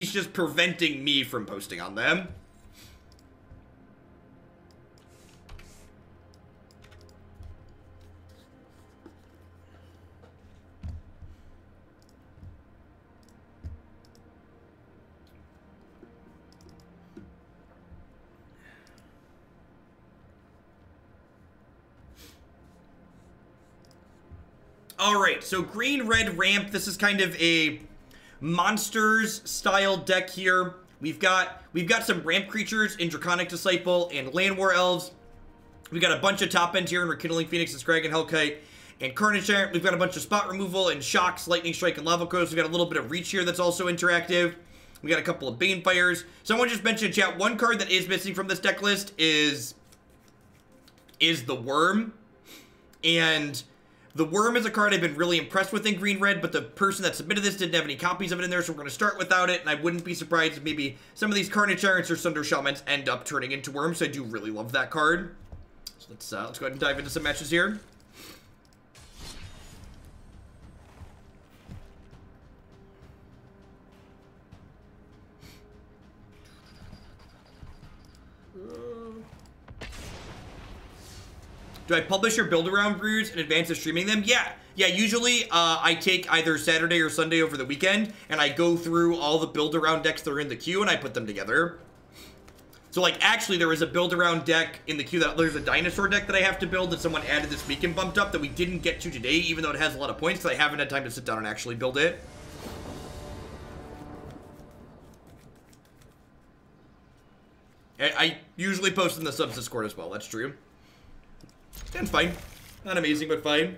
He's just preventing me from posting on them. Alright, so green-red ramp. This is kind of a monsters-style deck here. We've got some ramp creatures in Draconic Disciple and Land War Elves. We've got a bunch of top end here in Rekindling Phoenix and Skarrgan Hellkite and Carnage Tyrant. We've got a bunch of spot removal and Shocks, Lightning Strike, and Lava Coil. We've got a little bit of reach here that's also interactive. We got a couple of Banefires. Someone just mentioned in chat, one card that is missing from this deck list is the Worm. And the Worm is a card I've been really impressed with in green-red, but the person that submitted this didn't have any copies of it in there, so we're going to start without it, and I wouldn't be surprised if maybe some of these Carnage Tyrants or Sunder Shamans end up turning into Worms, so I do really love that card. So let's go ahead and dive into some matches here. Do I publish your build-around brews in advance of streaming them? Yeah, usually I take either Saturday or Sunday over the weekend, and I go through all the build-around decks that are in the queue, and I put them together. So, like, actually, there was a build-around deck in the queue. There's a dinosaur deck that I have to build that someone added this week and bumped up that we didn't get to today, even though it has a lot of points, because I haven't had time to sit down and actually build it. I usually post in the subs Discord as well, that's true. And fine. Not amazing, but fine.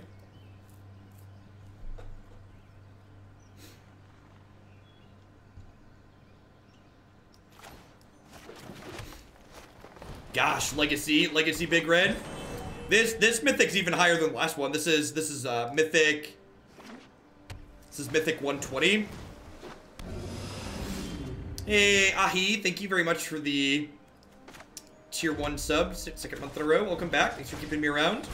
Gosh, Legacy Big Red. This Mythic's even higher than the last one. This is Mythic. This is Mythic 120. Hey, Ahi, thank you very much for the Tier 1 sub, second month in a row. Welcome back. Thanks for keeping me around.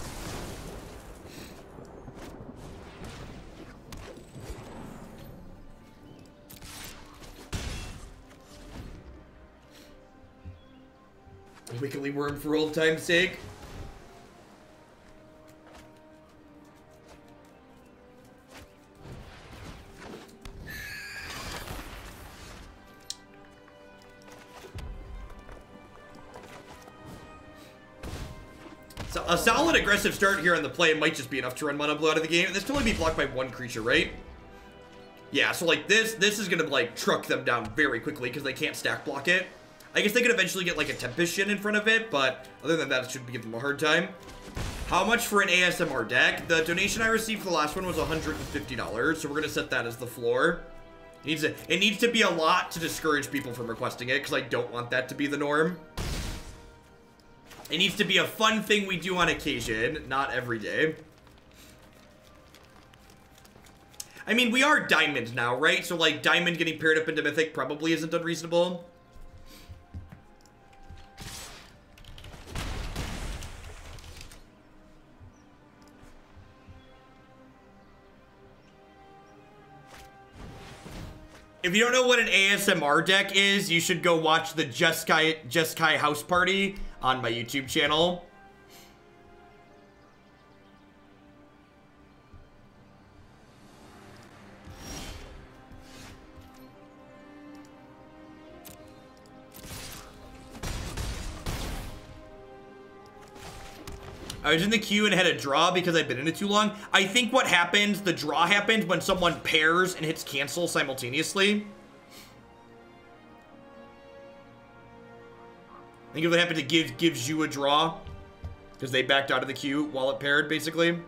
Weekly Worm for old time's sake. So a solid aggressive start here on the play might just be enough to run Mana Blue out of the game. This can only be blocked by one creature, right? Yeah, so like this is gonna like truck them down very quickly because they can't stack block it. I guess they could eventually get like a Tempest Shin in front of it, but other than that, it should give them a hard time. How much for an ASMR deck? The donation I received for the last one was $150, so we're gonna set that as the floor. It needs to be a lot to discourage people from requesting it, because I don't want that to be the norm. It needs to be a fun thing we do on occasion, not every day. I mean, we are Diamond now, right? So, like, Diamond getting paired up into Mythic probably isn't unreasonable. If you don't know what an ASMR deck is, you should go watch the Jeskai House Party on my YouTube channel. I was in the queue and had a draw because I've been in it too long. I think what happened, the draw happened when someone pairs and hits cancel simultaneously. I think what happened to gives you a draw because they backed out of the queue while it paired, basically.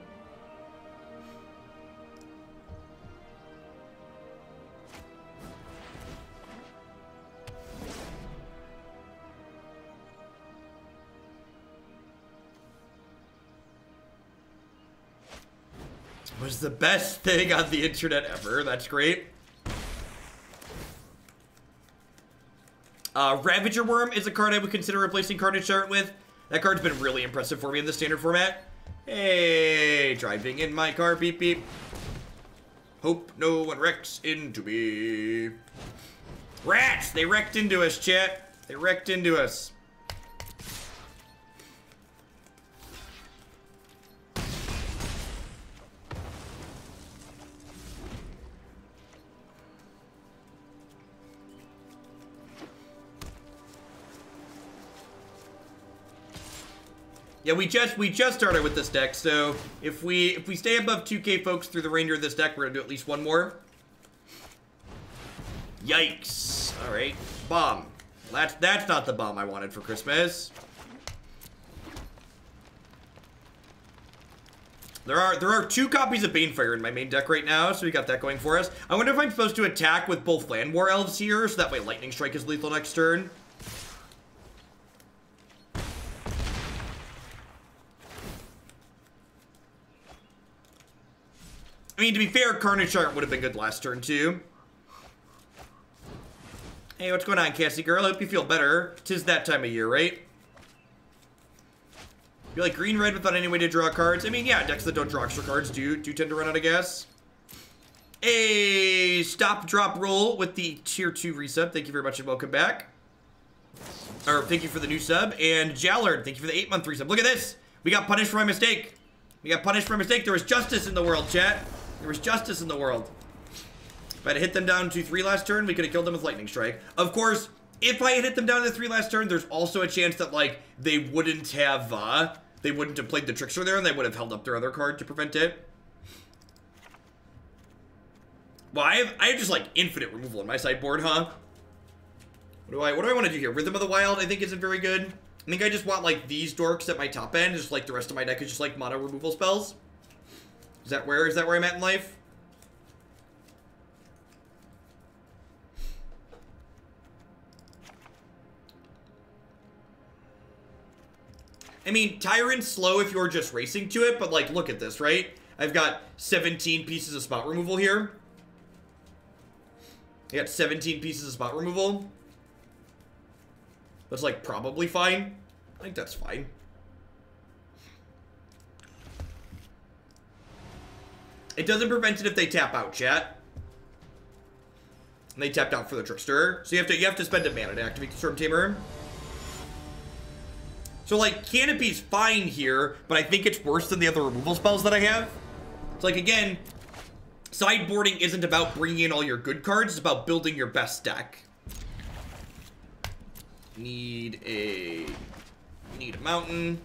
Was the best thing on the internet ever. That's great. Ravager Wurm is a card I would consider replacing Carnage Tyrant with. That card's been really impressive for me in the standard format. Hey, driving in my car, beep beep. Hope no one wrecks into me. Rats! They wrecked into us, chat. They wrecked into us. Yeah, we just started with this deck, so if we stay above 2K folks through the remainder of this deck, we're gonna do at least one more. Yikes. Alright. Bomb. That's not the bomb I wanted for Christmas. There are 2 copies of Banefire in my main deck right now, so we got that going for us. I wonder if I'm supposed to attack with both Land War Elves here, so that way Lightning Strike is lethal next turn. I mean, to be fair, Carnage Tyrant would have been good last turn, too. Hey, what's going on, Cassie girl? Hope you feel better. 'Tis that time of year, right? You like green-red without any way to draw cards? I mean, yeah, decks that don't draw extra cards do tend to run out of gas. Hey, stop, drop, roll with the tier 2 resub. Thank you very much and welcome back. Or, thank you for the new sub. And Jallard, thank you for the 8-month resub. Look at this. We got punished for my mistake. We got punished for a mistake. There was justice in the world, chat. There was justice in the world. If I had hit them down to 3 last turn, we could have killed them with Lightning Strike. Of course, if I had hit them down to 3 last turn, there's also a chance that, like, they wouldn't have played the Trickster there, and they would have held up their other card to prevent it. Well, I have just, like, infinite removal on my sideboard, huh? What do I want to do here? Rhythm of the Wild, I think, isn't very good. I think I just want, like, these dorks at my top end, just like the rest of my deck is just, like, mono removal spells. Is that where I'm at in life? I mean, Tyrant's slow if you're just racing to it, but, like, look at this, right? I've got 17 pieces of spot removal here. I got 17 pieces of spot removal. That's, like, probably fine. I think that's fine. It doesn't prevent it if they tap out, chat. And they tapped out for the Trickster. So you have to spend a mana to activate the Storm Tamer. So, like, Canopy's fine here, but I think it's worse than the other removal spells that I have. It's like, again, sideboarding isn't about bringing in all your good cards. It's about building your best deck. Need a mountain.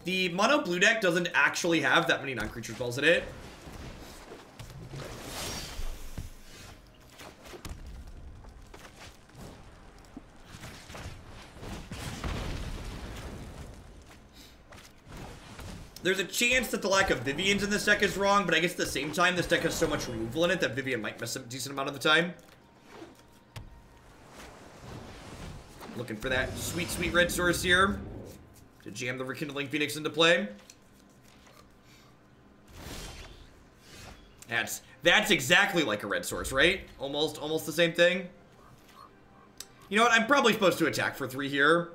The mono blue deck doesn't actually have that many non-creature spells in it. There's a chance that the lack of Vivians in this deck is wrong, but I guess at the same time, this deck has so much removal in it that Vivian might miss a decent amount of the time. Looking for that sweet, sweet red source here to jam the Rekindling Phoenix into play. That's exactly like a red source, right? Almost the same thing. You know what? I'm probably supposed to attack for 3 here.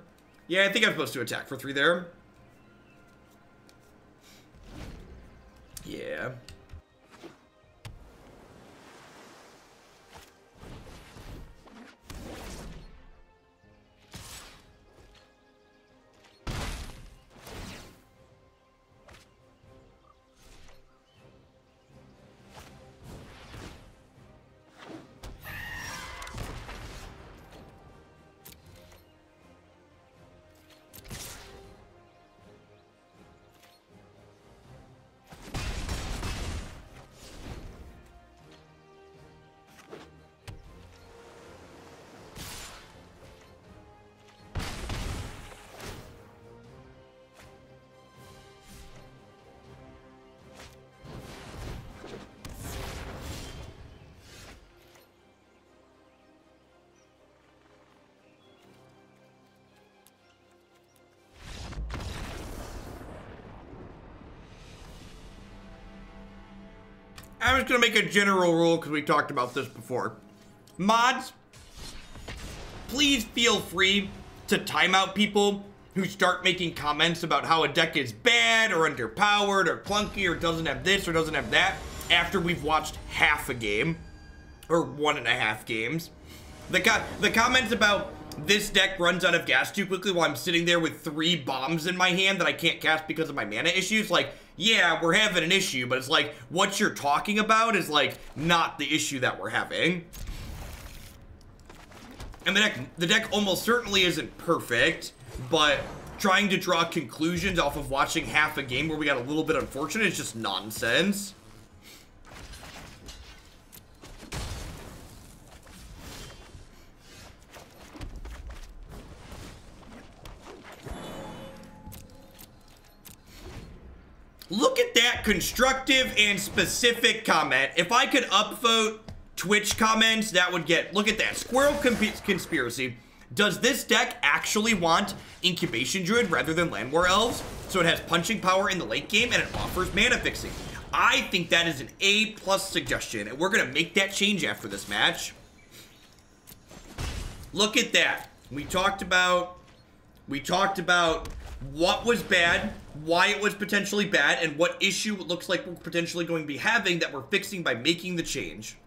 Yeah, I think I'm supposed to attack for 3 there. Yeah. I'm just going to make a general rule because we talked about this before. Mods, please feel free to timeout people who start making comments about how a deck is bad or underpowered or clunky or doesn't have this or doesn't have that after we've watched half a game. Or 1.5 games. The comments about this deck runs out of gas too quickly while I'm sitting there with 3 bombs in my hand that I can't cast because of my mana issues. Like, yeah, we're having an issue, but it's like, what you're talking about is like, not the issue that we're having. And the deck almost certainly isn't perfect, but trying to draw conclusions off of watching half a game where we got a little bit unfortunate is just nonsense. Look at that constructive and specific comment. If I could upvote Twitch comments, that would get, look at that. Squirrel Conspiracy. Does this deck actually want Incubation Druid rather than Land War Elves? So it has punching power in the late game and it offers mana fixing. I think that is an A+ suggestion, and we're gonna make that change after this match. Look at that. We talked about what was bad, why it was potentially bad, and what issue it looks like we're potentially going to be having that we're fixing by making the change.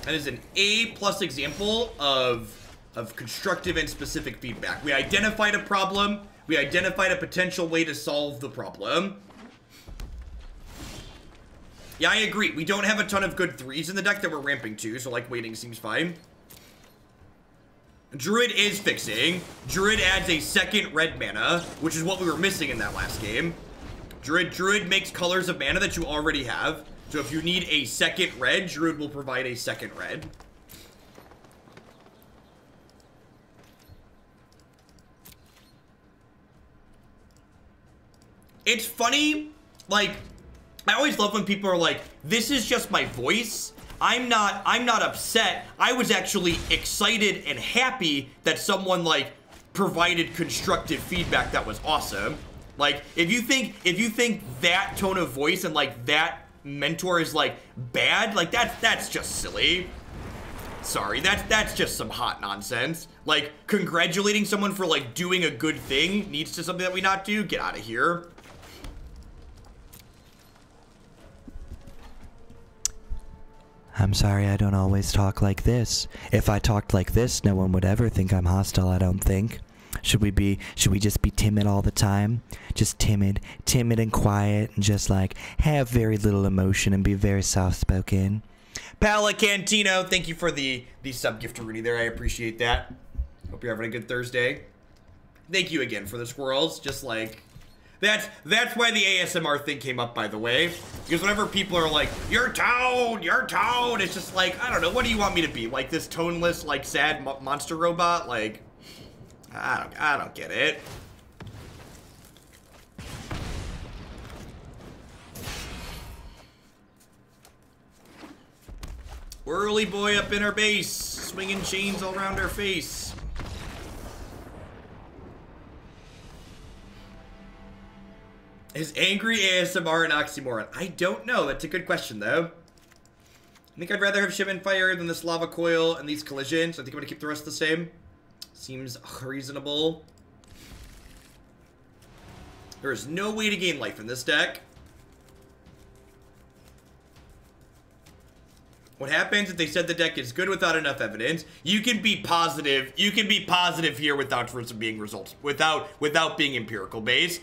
That is an A+ example of constructive and specific feedback. We identified a problem, we identified a potential way to solve the problem. Yeah, I agree. We don't have a ton of good 3s in the deck that we're ramping to, so like waiting seems fine. Druid is fixing. Druid adds a 2nd red mana, which is what we were missing in that last game. Druid makes colors of mana that you already have. So if you need a 2nd red, Druid will provide a 2nd red. It's funny, like, I always love when people are like, this is just my voice. I'm not upset. I was actually excited and happy that someone like provided constructive feedback that was awesome. Like, if you think that tone of voice and like that mentor is like bad, like that's just silly. Sorry, that's just some hot nonsense. Like, congratulating someone for like doing a good thing needs to something that we not do. Get out of here. I'm sorry, I don't always talk like this. If I talked like this, no one would ever think I'm hostile, I don't think. Should we just be timid all the time? Just timid and quiet, and just like have very little emotion and be very soft-spoken. Palacantino, thank you for the sub gift to Rudy there. I appreciate that. Hope you're having a good Thursday. Thank you again for the squirrels. Just like, that's why the ASMR thing came up, by the way. Because whenever people are like, you're tone, it's just like, I don't know, what do you want me to be? Like this toneless, like sad monster robot? Like, I don't get it. Whirly boy up in our base, swinging chains all around our face. Is angry ASMR an oxymoron? I don't know. That's a good question, though. I think I'd rather have Shivan Fire than this Lava Coil and these collisions. I think I'm going to keep the rest the same. Seems reasonable. There is no way to gain life in this deck. What happens if they said the deck is good without enough evidence? You can be positive. You can be positive here without being results, without being empirical based.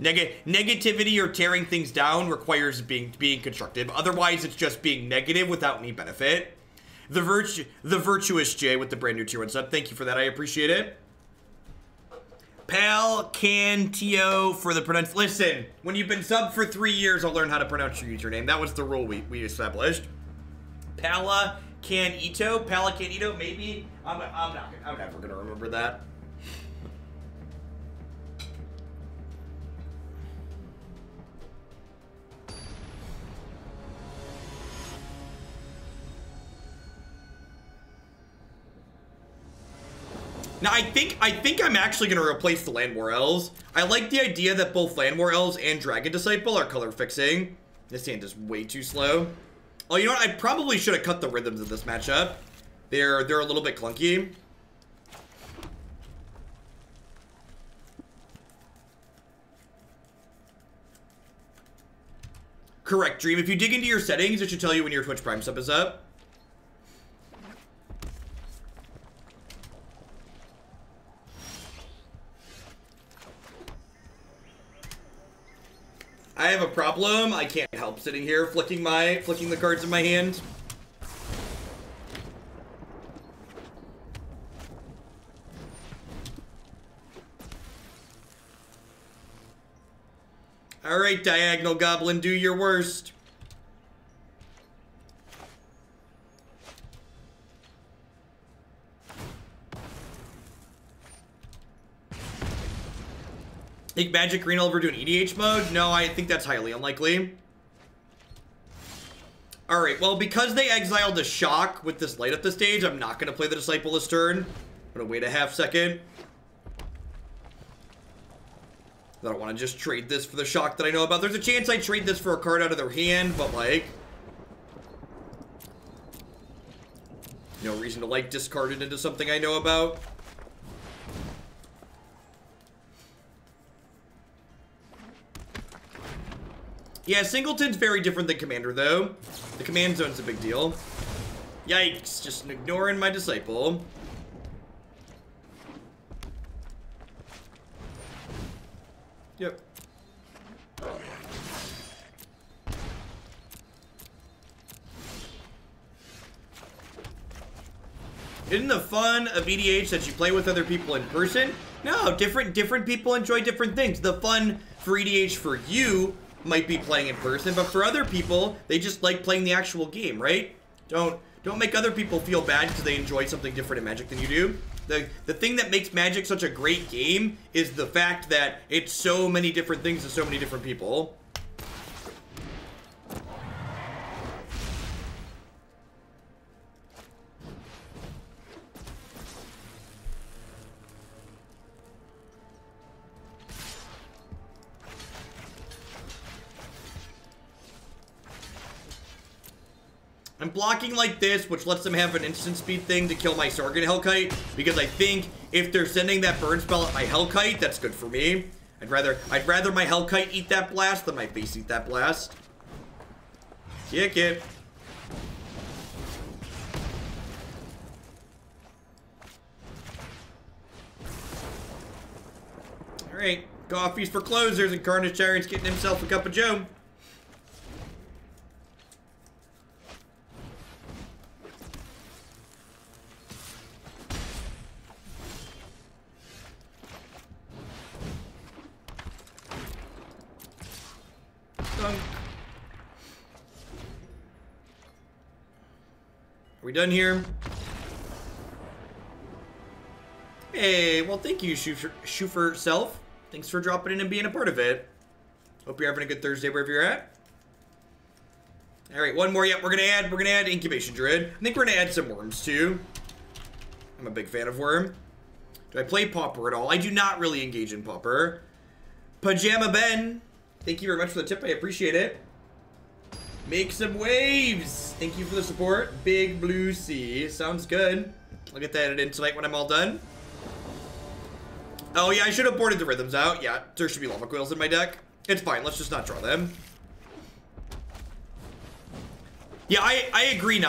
Negativity or tearing things down requires being constructive. Otherwise, it's just being negative without any benefit. The Virtuous J with the brand new tier 1 sub. Thank you for that. I appreciate it. Palcantio for the pronounce. Listen, when you've been subbed for 3 years, I'll learn how to pronounce your username. That was the rule we established. Palacantito, maybe. I'm never gonna remember that. Now, I think I'm actually going to replace the Land War Elves. I like the idea that both Land War Elves and Dragon Disciple are color fixing. This hand is way too slow. Oh, you know what? I probably should have cut the rhythms of this matchup. They're a little bit clunky. Correct, Dream. If you dig into your settings, it should tell you when your Twitch Prime sub is up. I have a problem. I can't help sitting here flicking the cards in my hand. Alright, Diagonal Goblin, do your worst. Think Magic Green will ever do an EDH mode? No, I think that's highly unlikely. Alright, well, because they exiled the Shock with this light up the stage, I'm not going to play the Disciple this turn. I'm going to wait a half second. I don't want to just trade this for the Shock that I know about. There's a chance I trade this for a card out of their hand, but, like, no reason to, like, discard it into something I know about. Yeah, Singleton's very different than Commander, though. The command zone's a big deal. Yikes, just ignoring my Disciple. Yep. Isn't the fun of EDH that you play with other people in person? No, different people enjoy different things. The fun for EDH for you might be playing in person, but for other people, they just like playing the actual game, right? Don't make other people feel bad because they enjoy something different in Magic than you do. The thing that makes Magic such a great game is the fact that it's so many different things to so many different people. I'm blocking like this, which lets them have an instant speed thing to kill my Skarrgan Hellkite, because I think if they're sending that burn spell at my Hellkite, that's good for me. I'd rather my Hellkite eat that blast than my face eat that blast. Kick it. Alright, coffees for closers, and Carnage Tyrant's getting himself a cup of joe. Are we done here? Hey, well, thank you, Schufer Self. Thanks for dropping in and being a part of it. Hope you're having a good Thursday wherever you're at. All right, one more. Yep, we're gonna add Incubation Druid. I think we're gonna add some worms too. I'm a big fan of Worm. Do I play Pauper at all? I do not really engage in Pauper. Pajama Ben, thank you very much for the tip. I appreciate it. Make some waves. Thank you for the support. Big Blue Sea. Sounds good. I'll get that in tonight when I'm all done. Oh, yeah, I should have boarded the rhythms out. Yeah, there should be Lava Coils in my deck. It's fine. Let's just not draw them. Yeah, I agree,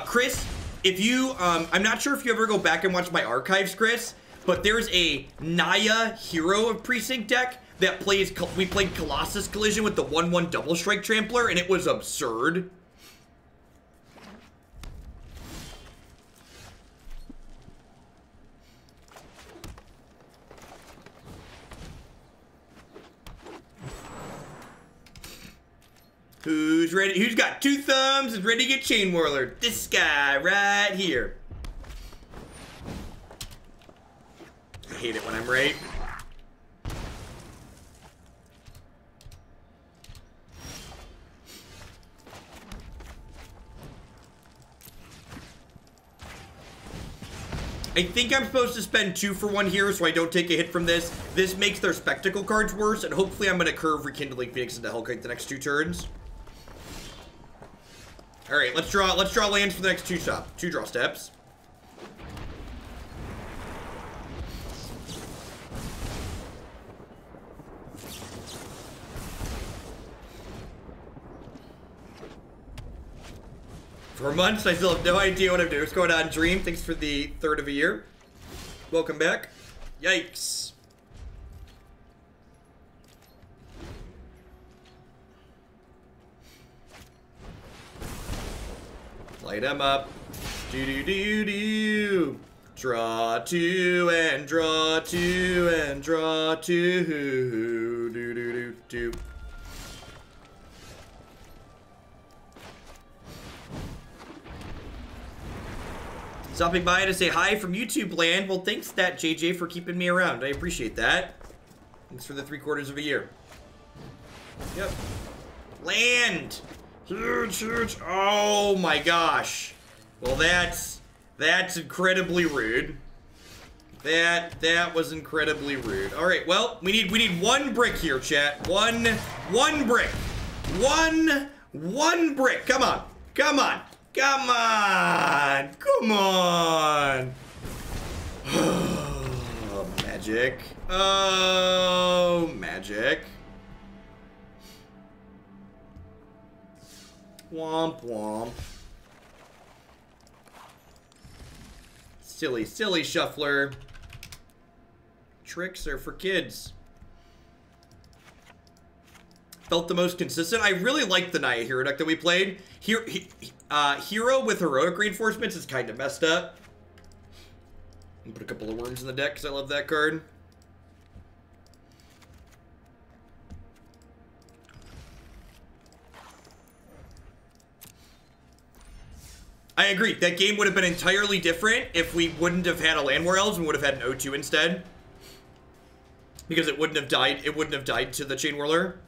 Chris, if you, I'm not sure if you ever go back and watch my archives, Chris, but there's a Naya Hero of Precinct deck that plays, we played Colossus Collision with the 1/1 Double Strike Trampler, and it was absurd. Who's ready? Who's got 2 thumbs and ready to get Chain Whirler? This guy right here. I hate it when I'm right. I think I'm supposed to spend 2 for 1 here so I don't take a hit from this. This makes their Spectacle cards worse, and hopefully I'm going to curve Rekindling Phoenix into Hellkite the next 2 turns. Alright, let's draw lands for the next 2 draw steps. 4 months, I still have no idea what I'm doing. What's going on, Dream? Thanks for the third of a year. Welcome back. Yikes. Light them up. Do. Draw two and draw two and draw two. Do. Stopping by to say hi from YouTube land. Well, thanks that JJ for keeping me around. I appreciate that. Thanks for the 3/4 of a year. Yep. Land. Huge. Oh my gosh. Well, that's incredibly rude. That was incredibly rude. All right. Well, we need 1 brick here, chat. One brick. One brick. Come on. Oh, magic. Oh, magic. Womp. Silly shuffler. Tricks are for kids. Felt the most consistent. I really liked the Naya Hero deck that we played. Hero with heroic reinforcements is kind of messed up. And put a couple of worms in the deck because I love that card. I agree. That game would have been entirely different if we wouldn't have had a Land War Elves and would have had an O2 instead. Because it wouldn't have died. It wouldn't have died to the Chain Whirler.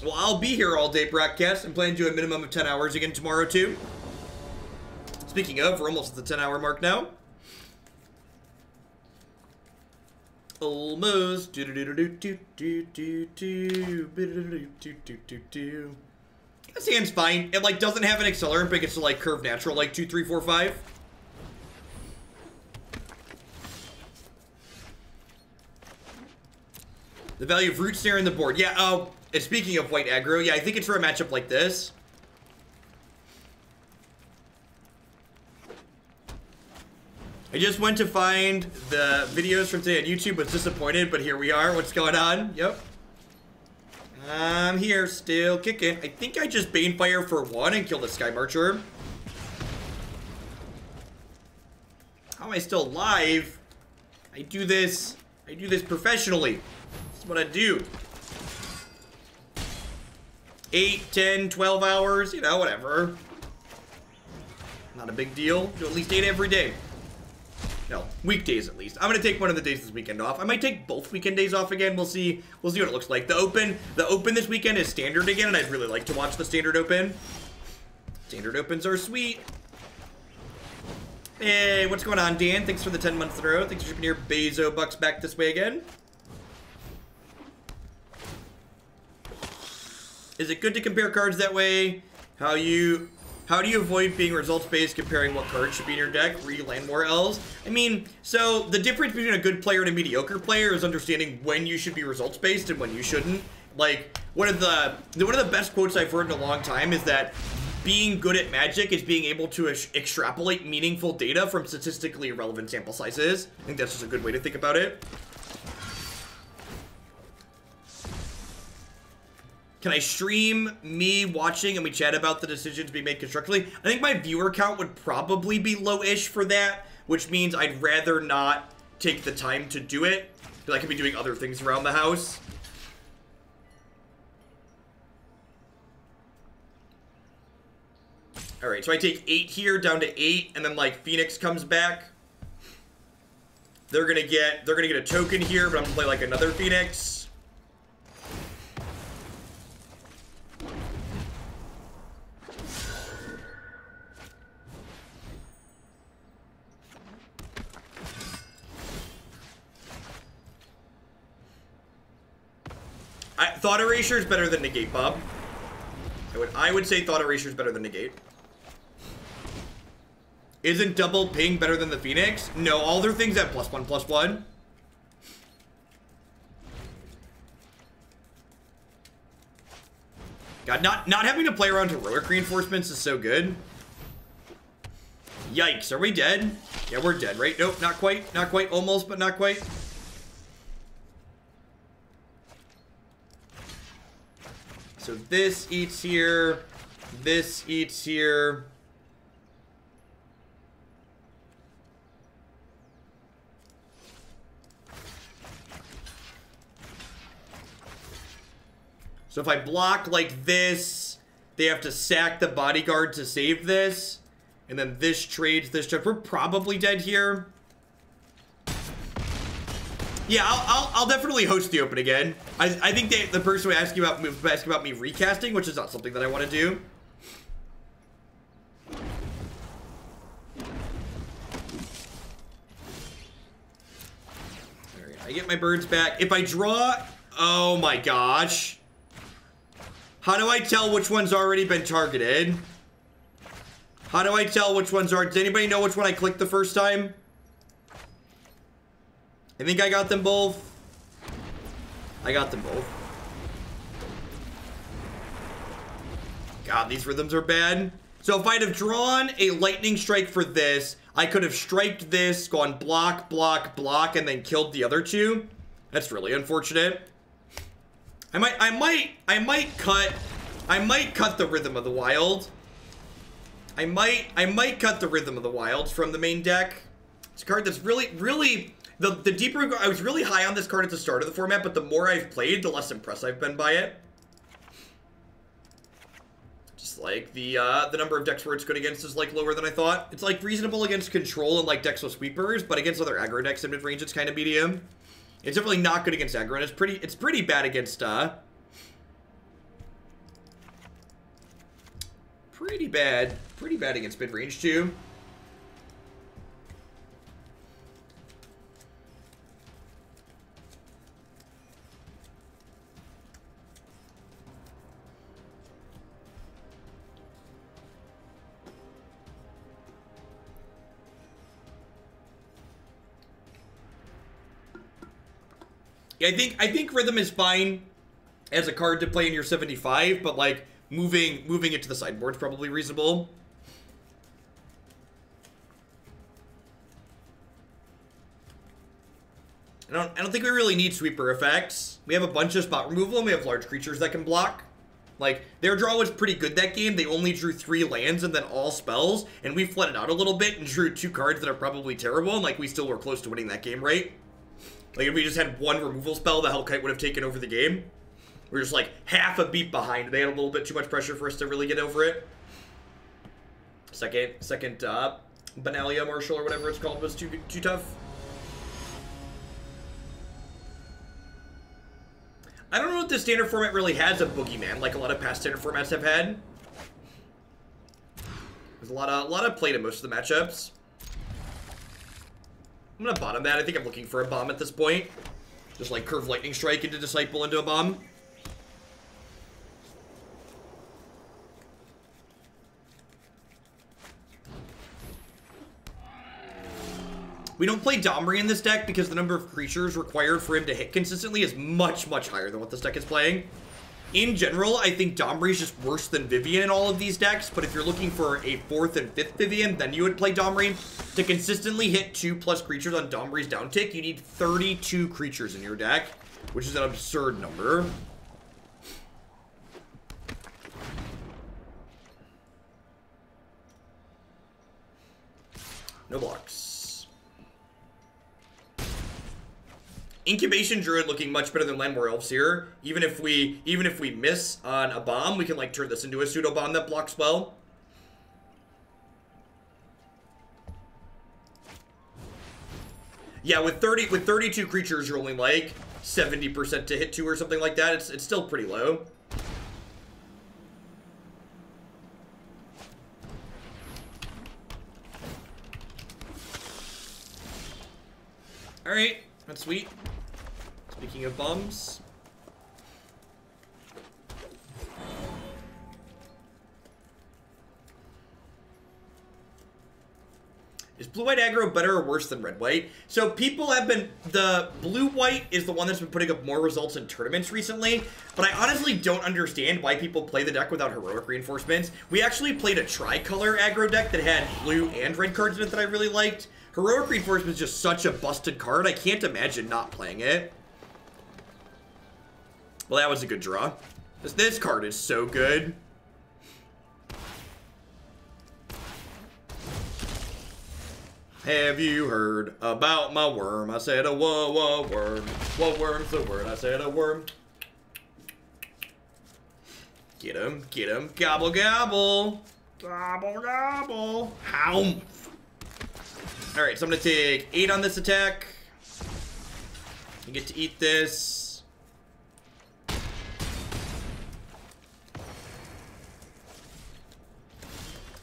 Well, I'll be here all day, broadcast. I'm planning to do a minimum of 10 hours again tomorrow, too. Speaking of, we're almost at the 10-hour mark now. Almost. This hand's fine. It, like, doesn't have an accelerant, but it gets to, like, curve natural, like 2, 3, 4, 5. The value of Root Snare in the board. Yeah, oh. And speaking of white aggro, yeah, I think it's for a matchup like this. I just went to find the videos from today on YouTube, was disappointed, but here we are. What's going on? Yep. I'm here, still kicking. I think I just Banefire for 1 and kill the Sky Marcher. How am I still alive? I do this professionally. That's what I do. 8, 10, 12 hours, you know, whatever. Not a big deal. Do at least 8 every day. No, weekdays at least. I'm gonna take one of the days this weekend off. I might take both weekend days off again. We'll see what it looks like. The open this weekend is standard again, and I'd really like to watch the standard open. Standard opens are sweet. Hey, what's going on, Dan? Thanks for the 10 months in a row. Thanks for shipping your Bezo bucks back this way again. Is it good to compare cards that way? How do you avoid being results-based comparing what cards should be in your deck? Land War Elves? I mean, so the difference between a good player and a mediocre player is understanding when you should be results-based and when you shouldn't. Like, one of the best quotes I've heard in a long time is that being good at Magic is being able to extrapolate meaningful data from statistically irrelevant sample sizes. I think that's just a good way to think about it. Can I stream me watching and we chat about the decisions being made constructively? I think my viewer count would probably be low-ish for that, which means I'd rather not take the time to do it, because I could be doing other things around the house. Alright, so I take 8 here, down to 8, and then, like, Phoenix comes back. They're gonna get a token here, but I'm gonna play, like, another Phoenix. Thought Erasure is better than Negate, Bob. I would say Thought Erasure is better than Negate. Isn't Double Ping better than the Phoenix? No, all their things have +1/+1. God, not having to play around heroic reinforcements is so good. Yikes, are we dead? Yeah, we're dead, right? Nope, not quite, almost, but not quite. So this eats here, this eats here. So if I block like this, they have to sack the bodyguard to save this. And then this trades this trade. We're probably dead here. Yeah, I'll definitely host the open again. I think the person was asking about me recasting, which is not something that I want to do. Alright, I get my birds back. If I draw... Oh my gosh. How do I tell which one's already been targeted? How do I tell which ones are... Does anybody know which one I clicked the first time? I think I got them both. I got them both. God, these rhythms are bad. So if I'd have drawn a lightning strike for this, I could have striked this, gone block, block, block, and then killed the other two. That's really unfortunate. I might cut the Rhythm of the Wild. I might cut the Rhythm of the Wild from the main deck. It's a card that's really the deeper I was really high on this card at the start of the format, but the more I've played, the less impressed I've been by it. Just like the number of decks where it's good against is like lower than I thought. It's like reasonable against control and like decks with sweepers, but against other aggro decks in mid range, it's kind of medium. It's definitely not good against aggro, and it's pretty bad against pretty bad against mid range too. Yeah, I think Rhythm is fine as a card to play in your 75, but like moving it to the sideboard is probably reasonable. I don't think we really need sweeper effects. We have a bunch of spot removal and we have large creatures that can block. Like, their draw was pretty good that game. They only drew 3 lands and then all spells, and we flooded out a little bit and drew 2 cards that are probably terrible, and like we still were close to winning that game, right? Like, if we just had 1 removal spell, the Hellkite would have taken over the game. We're just, like, half a beat behind. They had a little bit too much pressure for us to really get over it. Second, Benalia Marshal or whatever it's called was too tough. I don't know if the standard format really has a boogeyman like a lot of past standard formats have had. There's a lot of play to most of the matchups. I'm gonna bottom that. I think I'm looking for a bomb at this point. Just like curve lightning strike into Disciple into a bomb. We don't play Domri in this deck because the number of creatures required for him to hit consistently is much, much higher than what this deck is playing. In general, I think Domri is just worse than Vivien in all of these decks, but if you're looking for a 4th and 5th Vivien, then you would play Domri. To consistently hit 2+ creatures on Domri's downtick, you need 32 creatures in your deck, which is an absurd number. No blocks. Incubation Druid looking much better than Landmore Elves here. Even if we miss on a bomb, we can like turn this into a pseudo bomb that blocks well. Yeah, with 32 creatures, you're only like 70% to hit 2 or something like that. It's still pretty low. All right, that's sweet. Speaking of bums. Is blue-white aggro better or worse than red-white? So people have been, the blue-white is the one that's been putting up more results in tournaments recently, but I honestly don't understand why people play the deck without heroic reinforcements. We actually played a tricolor aggro deck that had blue and red cards in it that I really liked. Heroic reinforcement is just such a busted card, I can't imagine not playing it. Well, that was a good draw. This card is so good. Have you heard about my worm? I said a worm. What worm's the word? I said a worm. Get him, gobble, gobble. Gobble, gobble. How? Alright, so I'm gonna take 8 on this attack. You get to eat this.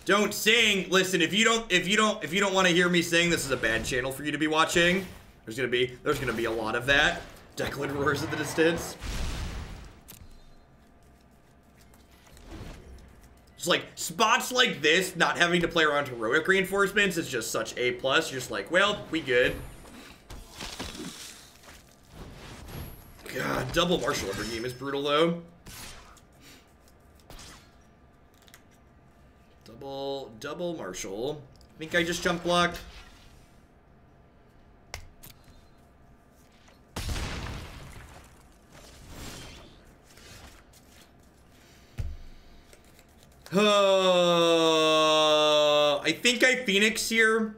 Don't sing. Listen, if you don't want to hear me sing, this is a bad channel for you to be watching. There's gonna be a lot of that. Declan roars at the distance. Just like spots like this, not having to play around heroic reinforcements is just such A+. You're just like, well, we good. God, double Marshall every game is brutal though. Double Marshall. I think I just jump blocked. I think I Phoenix here.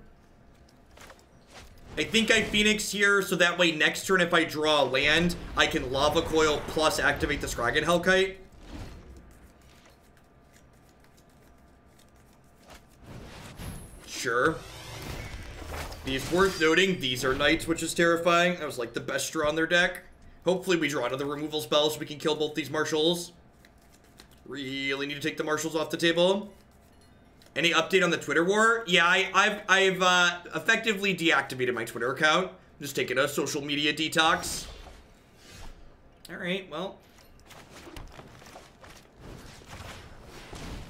So that way next turn if I draw a land, I can Lava Coil plus activate the Skarrgan Hellkite. Sure. These worth noting, these are knights, which is terrifying. That was like the best draw on their deck. Hopefully we draw another removal spell so we can kill both these marshals. Really need to take the marshals off the table. Any update on the Twitter war? Yeah, I've effectively deactivated my Twitter account. I'm just taking a social media detox. Alright, well.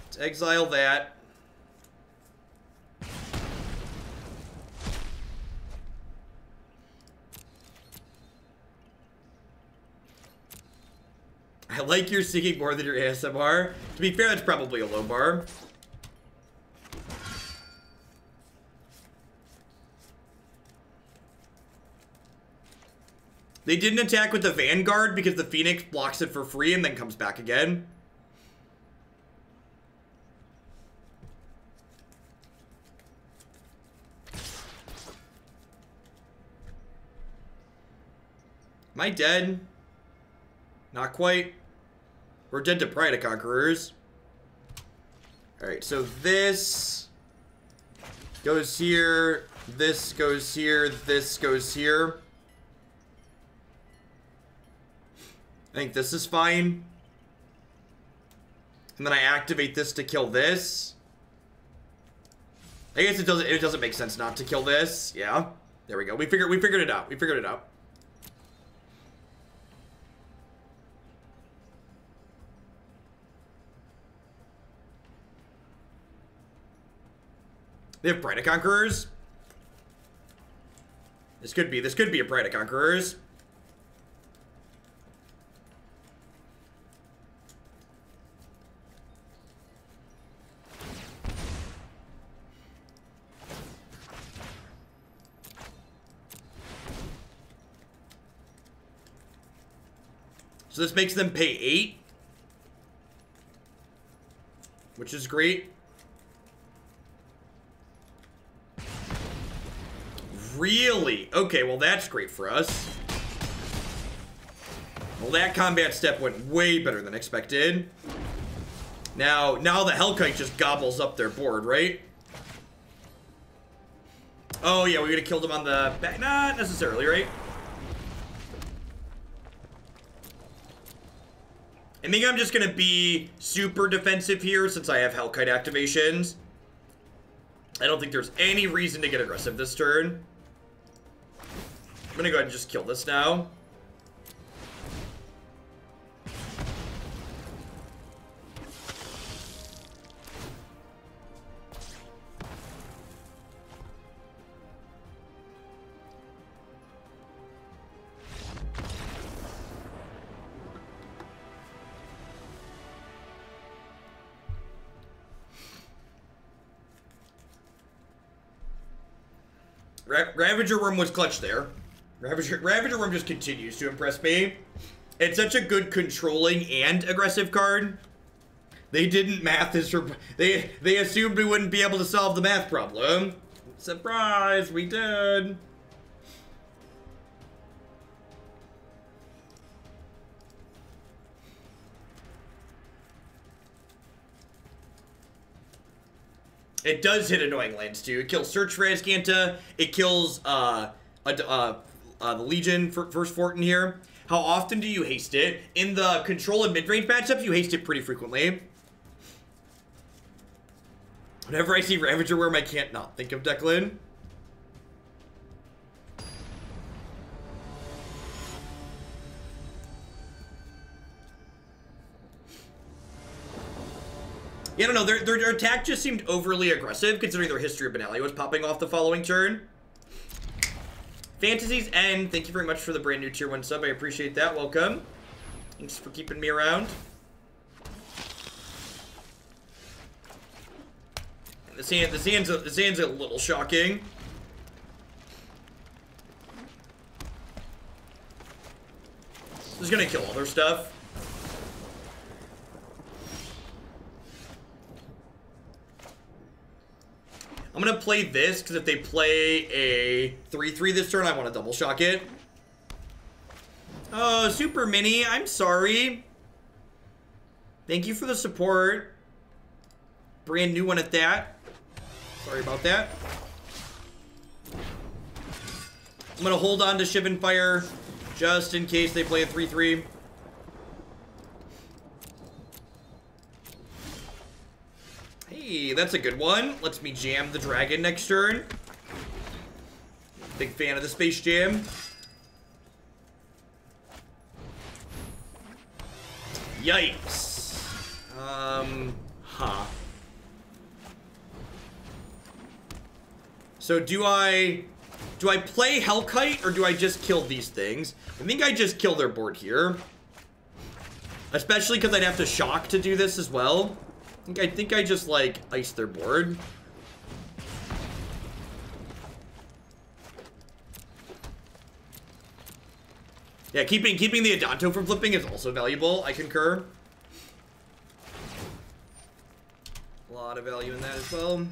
Let's exile that. I like your singing more than your ASMR. To be fair, that's probably a low bar. They didn't attack with the Vanguard because the Phoenix blocks it for free and then comes back again. Am I dead? Not quite. We're dead to Pride of Conquerors. Alright, so this goes here, this goes here, this goes here. I think this is fine. And then I activate this to kill this. I guess it doesn't make sense not to kill this. Yeah. There we go. We figured it out. We figured it out. They have Pride of Conquerors. This could be a Pride of Conquerors. So this makes them pay 8, which is great. Really? Okay, well that's great for us. Well, that combat step went way better than expected. Now the Hellkite just gobbles up their board, right? Oh yeah, we would have killed him on the back. Not necessarily, right? I think I'm just gonna be super defensive here since I have Hellkite activations. I don't think there's any reason to get aggressive this turn. I'm gonna go ahead and just kill this now. Ravager Wurm was clutch there. Ravager Wurm just continues to impress me. It's such a good controlling and aggressive card. They didn't math this. They assumed we wouldn't be able to solve the math problem. Surprise, we did. It does hit annoying lands too. It kills Search for Azcanta. It kills the Legion for first fort in here. How often do you haste it? In the control and mid-range matchups, you haste it pretty frequently. Whenever I see Ravager Wurm, I can't not think of Declan. Yeah, I don't know, their attack just seemed overly aggressive, considering their history of Benalia was popping off the following turn. Fantasies End, thank you very much for the brand new tier 1 sub, I appreciate that, welcome. Thanks for keeping me around. And the sand's a little shocking. This is gonna kill all their stuff. I'm gonna play this, because if they play a 3-3 this turn, I want to double shock it. Oh, Super Mini, I'm sorry. Thank you for the support. Brand new one at that. Sorry about that. I'm gonna hold on to Shivan Fire, just in case they play a 3-3. Hey, that's a good one. Lets me jam the dragon next turn. Big fan of the Space Jam. Yikes. So do I play Hellkite or do I just kill these things? I think I just kill their board here. Especially because I'd have to shock to do this as well. I think I just, like, ice their board. Yeah, keeping the Adanto from flipping is also valuable. I concur. A lot of value in that as well.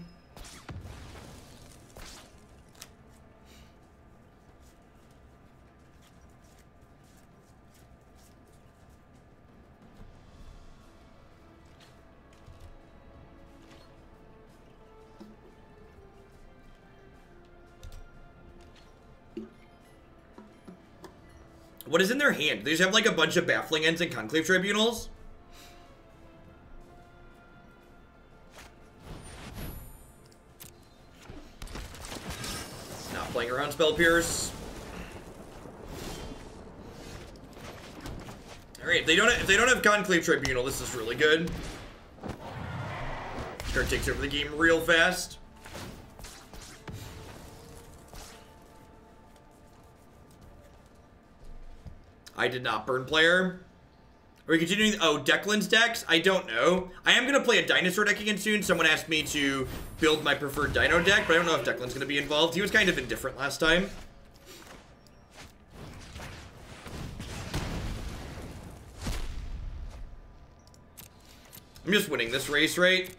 What is in their hand? They just have like a bunch of Baffling Ends and Conclave Tribunals? Not playing around Spell Pierce. Alright, if they don't have Conclave Tribunal, this is really good. Card takes over the game real fast. I did not burn player. Are we continuing? Oh, Declan's decks? I don't know. I am going to play a dinosaur deck again soon. Someone asked me to build my preferred dino deck, but I don't know if Declan's going to be involved. He was kind of indifferent last time. I'm just winning this race, right?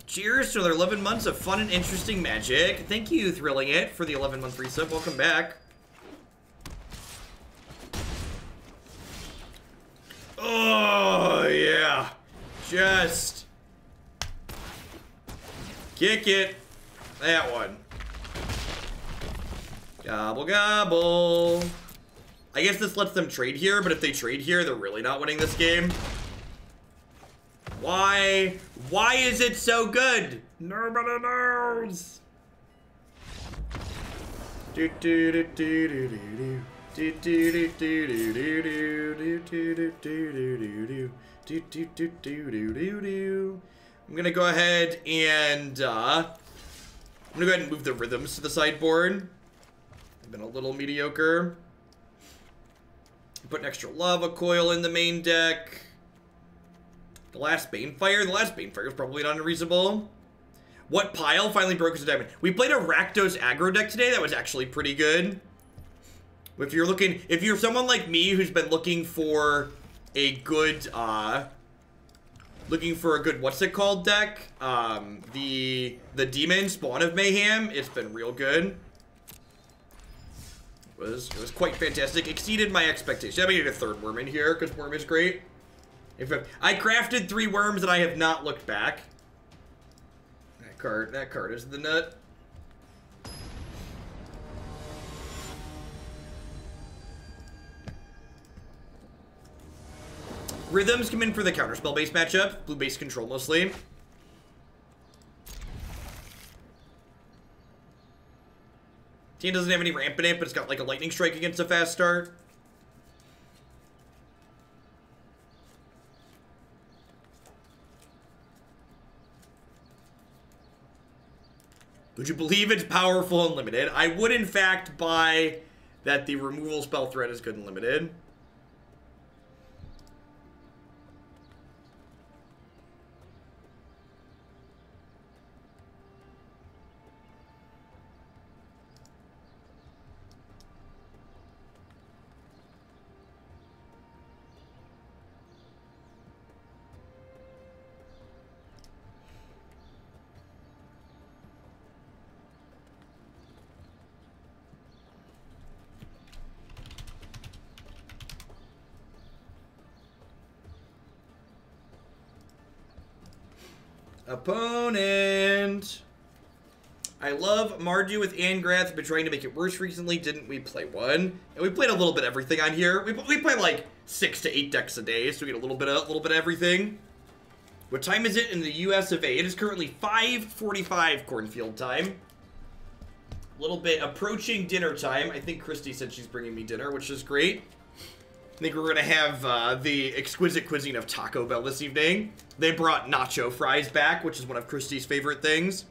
Cheers to their 11 months of fun and interesting Magic. Thank you, Thrilling It, for the 11-month resub. Welcome back. Oh, yeah. Just kick it. That one. Gobble, gobble. I guess this lets them trade here, but if they trade here, they're really not winning this game. Why? Why is it so good? Nobody knows. I'm gonna go ahead and move the rhythms to the sideboard. I've been a little mediocre. Put an extra Lava Coil in the main deck. The last Banefire? The last Banefire is probably not unreasonable. What pile finally broke us a diamond? We played a Rakdos aggro deck today that was actually pretty good. If you're someone like me who's been looking for a good, what's it called deck? The Demon Spawn of Mayhem, it's been real good. It was quite fantastic. Exceeded my expectations. I'm gonna get a third worm in here, because worm is great. I crafted 3 worms and I have not looked back. That card is the nut. Rhythms come in for the counterspell-based matchup. Blue-based control mostly. Team doesn't have any ramp in it, but it's got like a lightning strike against a fast start. Would you believe it's powerful and limited? I would, in fact, buy that the removal spell threat is good and limited. Opponent. I love Mardu with Angrath. Been trying to make it worse recently. Didn't we play one? And we played a little bit of everything on here. We play like 6 to 8 decks a day, so we get a little bit of everything. What time is it in the US of A? It is currently 5:45 cornfield time. A little bit approaching dinner time. I think Christy said she's bringing me dinner, which is great. I think we're going to have the exquisite cuisine of Taco Bell this evening. They brought nacho fries back, which is one of Christy's favorite things.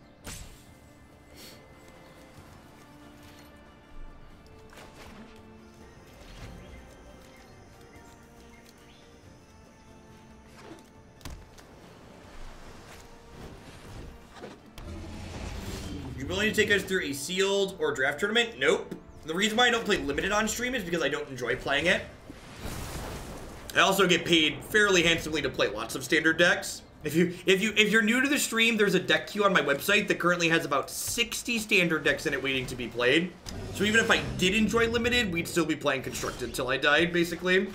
You willing to take us through a sealed or draft tournament? Nope. The reason why I don't play limited on stream is because I don't enjoy playing it. I also get paid fairly handsomely to play lots of standard decks. If you're new to the stream, there's a deck queue on my website that currently has about 60 standard decks in it waiting to be played. So even if I did enjoy limited, we'd still be playing constructed till I died, basically.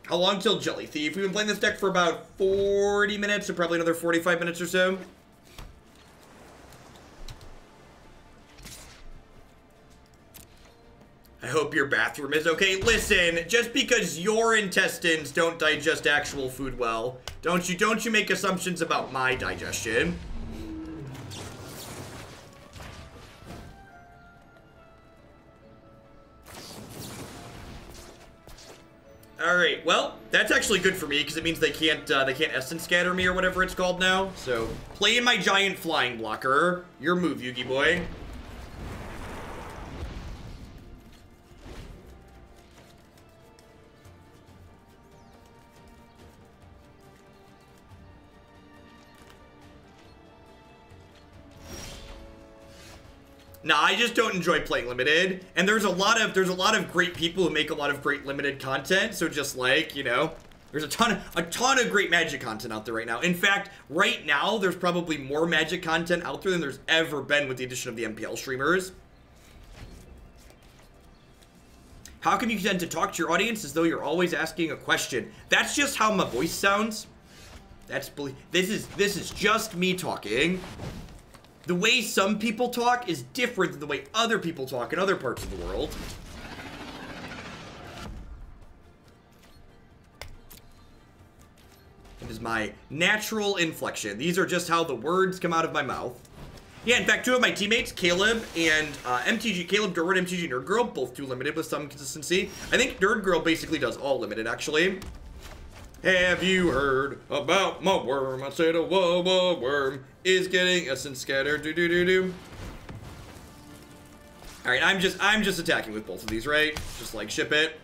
How long till Jelly Thief? We've been playing this deck for about 40 minutes, so probably another 45 minutes or so. I hope your bathroom is okay. Listen, just because your intestines don't digest actual food well, don't you make assumptions about my digestion. All right, well, that's actually good for me because it means they can't essence scatter me or whatever it's called now. So, play in my giant flying blocker. Your move, Yugi boy. Nah, I just don't enjoy playing limited, and there's a lot of great people who make a lot of great limited content. So just like, you know, there's a ton of great Magic content out there right now. In fact, right now there's probably more Magic content out there than there's ever been with the addition of the MPL streamers. How come you tend to talk to your audience as though you're always asking a question? That's just how my voice sounds. This is just me talking. The way some people talk is different than the way other people talk in other parts of the world. It is my natural inflection. These are just how the words come out of my mouth. Yeah, in fact, 2 of my teammates, Caleb and Caleb Durwood, MTG Nerd Girl, both do limited with some consistency. I think Nerd Girl basically does all limited, actually. Have you heard about my worm? I said a worm is getting essence scatter. Do. All right, I'm just attacking with both of these, right? Just like ship it.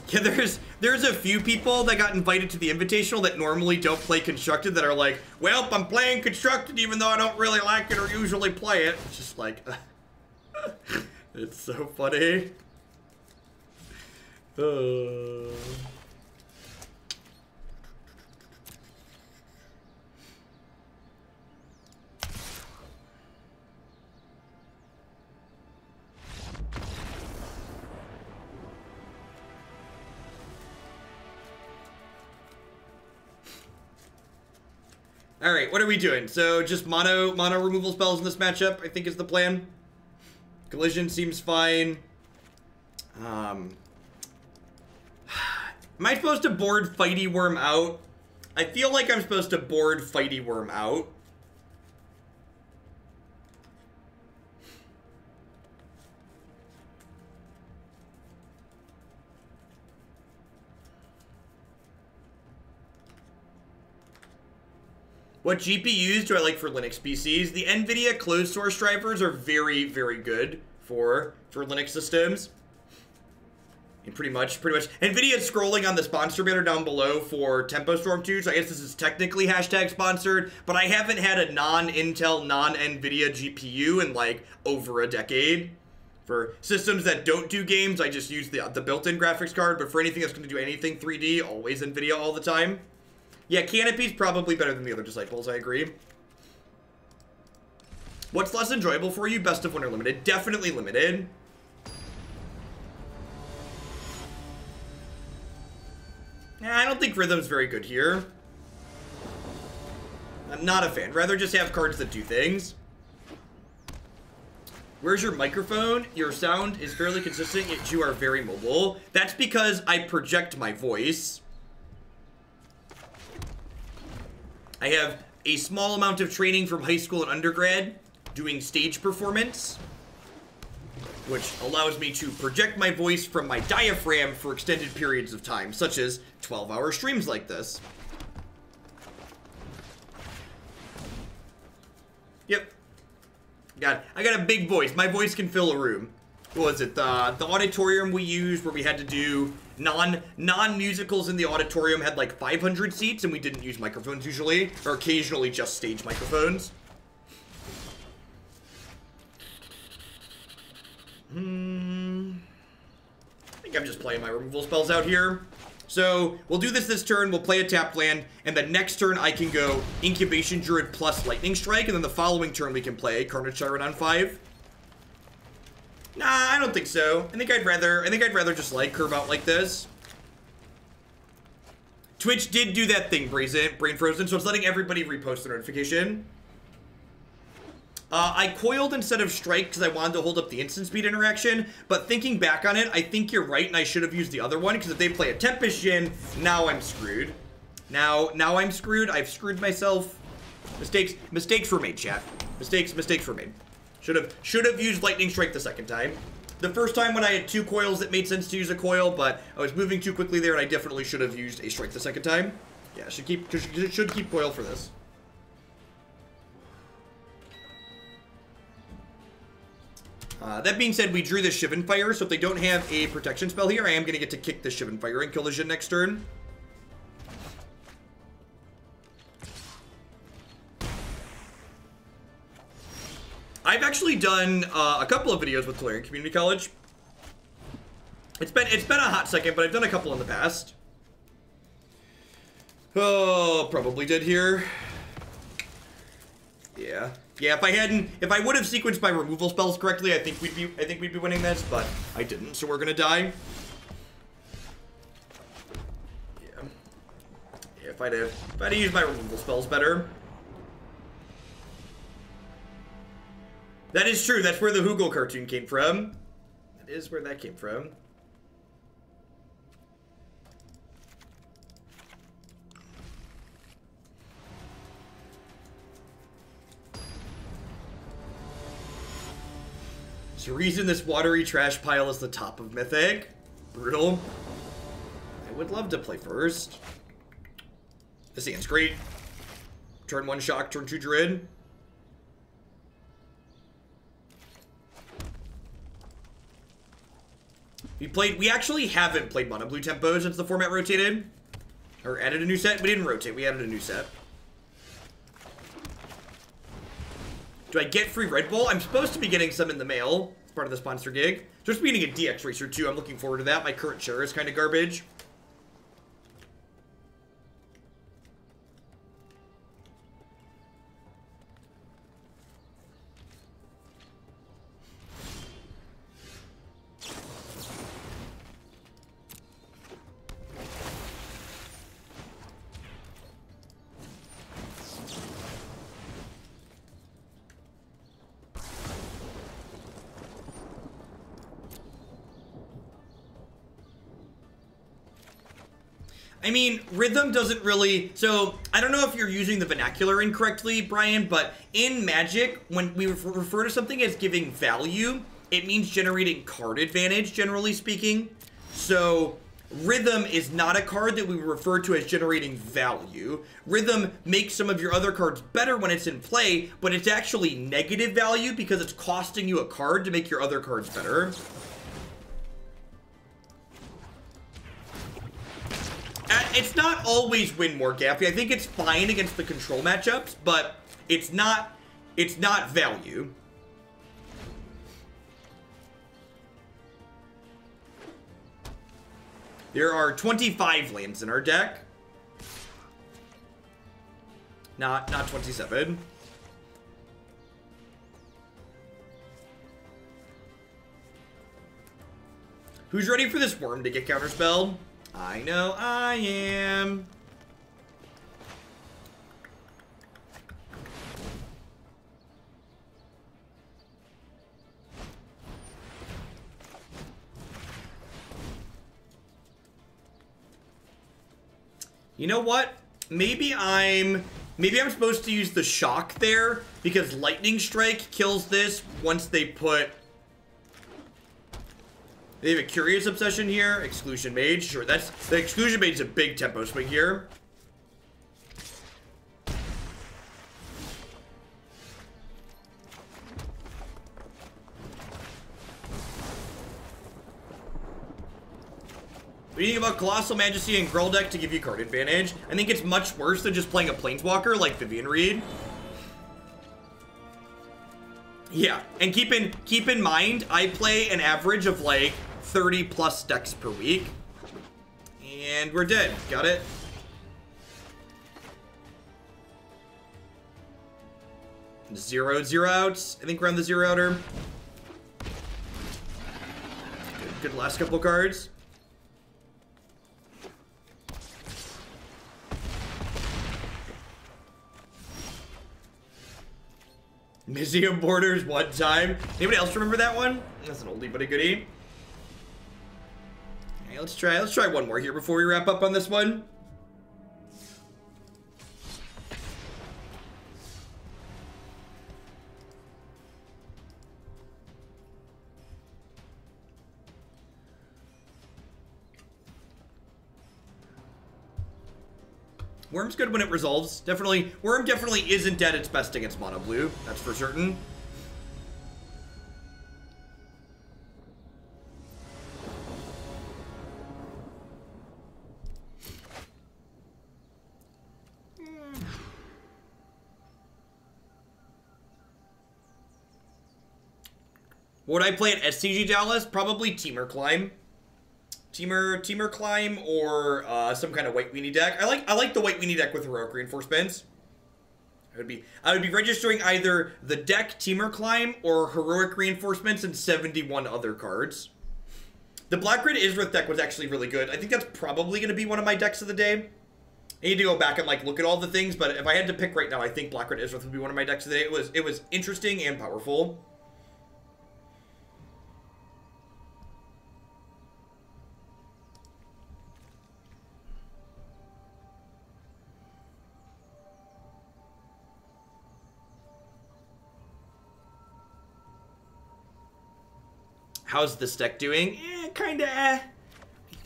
Yeah, there's a few people that got invited to the Invitational that normally don't play Constructed that are like, well, I'm playing Constructed even though I don't really like it or usually play it. It's just like, it's so funny. Alright, what are we doing? So just mono removal spells in this matchup, I think is the plan. Collision seems fine. Am I supposed to board Fighty Wurm out? I feel like I'm supposed to board Fighty Wurm out. What GPUs do I like for Linux PCs? The NVIDIA closed source drivers are very, very good for Linux systems. And pretty much. NVIDIA's scrolling on the sponsor banner down below for Tempo Storm 2, so I guess this is technically hashtag sponsored, but I haven't had a non-Intel, non-NVIDIA GPU in like over a decade. For systems that don't do games, I just use the built-in graphics card, but for anything that's going to do anything 3D, always NVIDIA all the time. Yeah, Canopy's probably better than the other Disciples, I agree. What's less enjoyable for you? Best of 1 or limited? Definitely limited. Yeah, I don't think Rhythm's very good here. I'm not a fan. Rather just have cards that do things. Where's your microphone? Your sound is fairly consistent, yet you are very mobile. That's because I project my voice. I have a small amount of training from high school and undergrad doing stage performance, which allows me to project my voice from my diaphragm for extended periods of time, such as 12-hour streams like this. Yep. I got a big voice. My voice can fill a room. What was it? The auditorium we used where we had to do non-musicals in the auditorium had like 500 seats and we didn't use microphones usually, or occasionally just stage microphones. I think I'm just playing my removal spells out here. So we'll do this turn, we'll play a tapped land, and the next turn I can go Incubation Druid plus Lightning Strike, and then the following turn we can play Carnage Tyrant on 5. Nah, I don't think so. I think I'd rather just like curve out like this. Twitch did do that thing, Brain Frozen, so it's letting everybody repost the notification. I coiled instead of strike because I wanted to hold up the instant speed interaction, but thinking back on it, I think you're right, and I should have used the other one, because if they play a Tempest Djinn, now I'm screwed. Now I'm screwed. I've screwed myself. Mistakes were made, chat. Mistakes were made. Should have used Lightning Strike the second time. The first time when I had 2 coils, it made sense to use a coil, but I was moving too quickly there, and I definitely should have used a strike the second time. Yeah, should keep coil for this. That being said, we drew the Shivan Fire, so if they don't have a protection spell here, I am going to get to kick the Shivan Fire and kill the Djinn next turn. I've actually done a couple of videos with Tolarian Community College. It's been a hot second, but I've done a couple in the past. Oh, probably did here. Yeah. Yeah, if I would have sequenced my removal spells correctly, I think we'd be winning this, but I didn't, so we're gonna die. Yeah. Yeah, if I'd have used my removal spells better. That is true, that's where the Hugel cartoon came from. That is where that came from. There's a reason this watery trash pile is the top of Mythic. Brutal. I would love to play first. This hand's great. Turn 1 Shock, turn 2 Druid. We actually haven't played Mono Blue Tempo since the format rotated. Or added a new set. We didn't rotate, we added a new set. Do I get free Red Bull? I'm supposed to be getting some in the mail. It's part of the sponsor gig. Just be getting a DX Racer too. I'm looking forward to that. My current share is kind of garbage. I mean, Rhythm doesn't really... So, I don't know if you're using the vernacular incorrectly, Brian, but in Magic, when we refer to something as giving value, it means generating card advantage, generally speaking. So, Rhythm is not a card that we refer to as generating value. Rhythm makes some of your other cards better when it's in play, but it's actually negative value because it's costing you a card to make your other cards better. It's not always win more, Gaffy. I think it's fine against the control matchups, but it's not value. There are 25 lands in our deck. Not 27. Who's ready for this worm to get counterspelled? I know I am. You know what? Maybe I'm supposed to use the shock there because Lightning Strike kills this once they put... They have a Curious Obsession here. Exclusion Mage. Sure, the Exclusion Mage is a big tempo swing here. What do you think about Colossal Majesty and Gruul deck to give you card advantage? I think it's much worse than just playing a Planeswalker like Vivian Reed. Yeah, and keep in mind, I play an average of like 30 plus decks per week. And we're dead. Got it? Zero outs. I think we're on the zero outer. Good last couple cards. Museum Borders one time. Anybody else remember that one? That's an oldie but a goodie. Okay, let's try one more here before we wrap up on this one. Worm's good when it resolves. Worm definitely isn't at its best against mono blue. That's for certain. What would I play at SCG Dallas? Probably Teamer Climb. Teamer Climb or some kind of White Weenie deck. I like the White Weenie deck with Heroic Reinforcements. I would be registering either the deck Teamer Climb or Heroic Reinforcements and 71 other cards. The Black Red Isrith deck was actually really good. I think that's probably going to be one of my decks of the day. I need to go back and like look at all the things, but if I had to pick right now, I think Black Red Isrith would be one of my decks of the day. It was interesting and powerful. How's this deck doing? Kinda eh.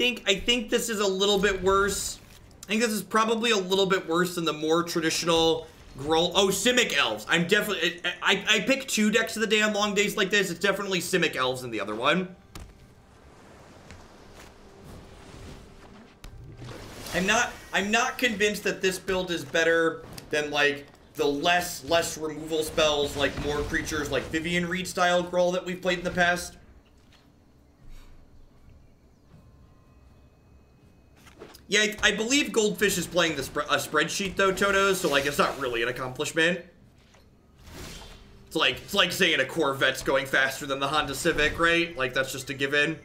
I think this is a little bit worse. I think this is probably a little bit worse than the more traditional Gruul. Oh, Simic Elves. I'm definitely... I pick 2 decks of the day on long days like this. It's definitely Simic Elves in the other one. I'm not convinced that this build is better than, like, the less removal spells, like more creatures like Vivian Reed style Gruul that we've played in the past. Yeah, I believe Goldfish is playing a spreadsheet though, Toto, so like it's not really an accomplishment. It's like saying a Corvette's going faster than the Honda Civic, right? Like that's just a given.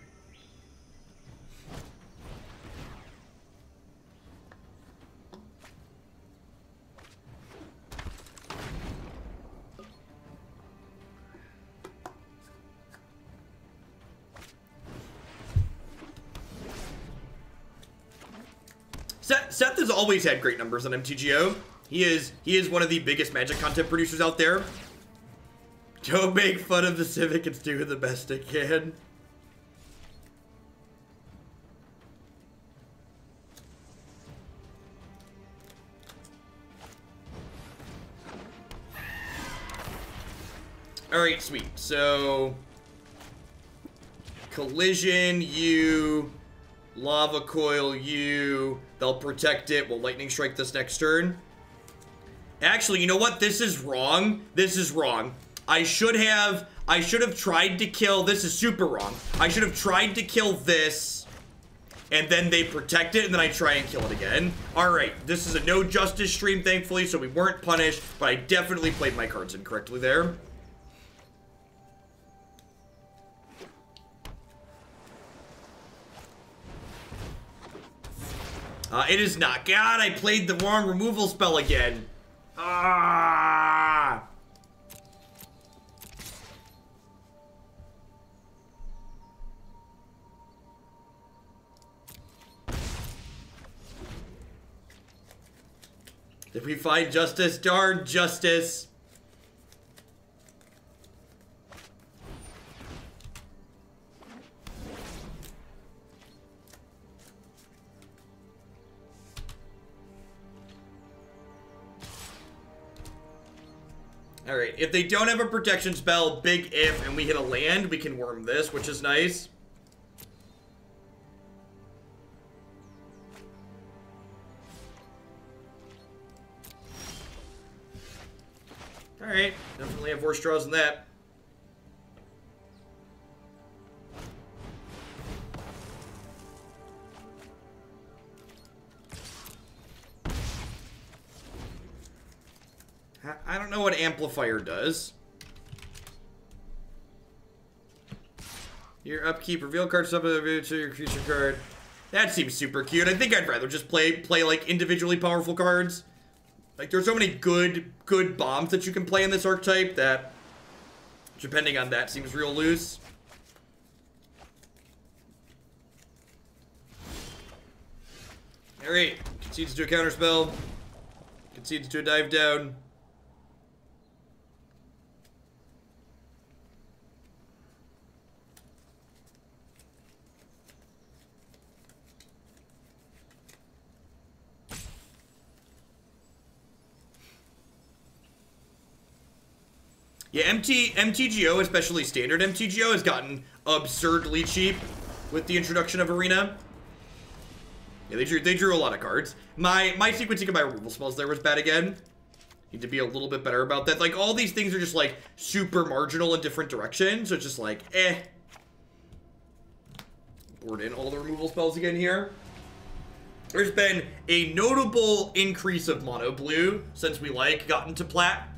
Seth has always had great numbers on MTGO. He is one of the biggest Magic content producers out there. Don't make fun of the Civic, it's doing the best it can. Alright, sweet. So Collision, you... Lava Coil, you... They'll protect it. We'll Lightning Strike this next turn. Actually, you know what? This is wrong. This is wrong. I should have tried to kill... This is super wrong. I should have tried to kill this, and then they protect it, and then I try and kill it again. Alright, this is a no justice stream, thankfully, so we weren't punished, but I definitely played my cards incorrectly there. It is not. God, I played the wrong removal spell again. Ah! Did we find justice? Darn justice. Alright, if they don't have a protection spell, big if, and we hit a land, we can worm this, which is nice. Alright, definitely have worse draws than that. I don't know what Amplifier does. Your upkeep, reveal card sub to your creature card. That seems super cute. I think I'd rather just play like individually powerful cards. Like there's so many good bombs that you can play in this archetype that, depending on that, seems real loose. Alright, concedes to a counterspell. Concedes to a dive down. Yeah, MTGO, especially standard MTGO, has gotten absurdly cheap with the introduction of Arena. Yeah, they drew a lot of cards. My sequencing of my removal spells there was bad again. Need to be a little bit better about that. Like, all these things are just, like, super marginal in different directions, so it's just like, eh. Board in all the removal spells again here. There's been a notable increase of mono blue since we, like, got into plat.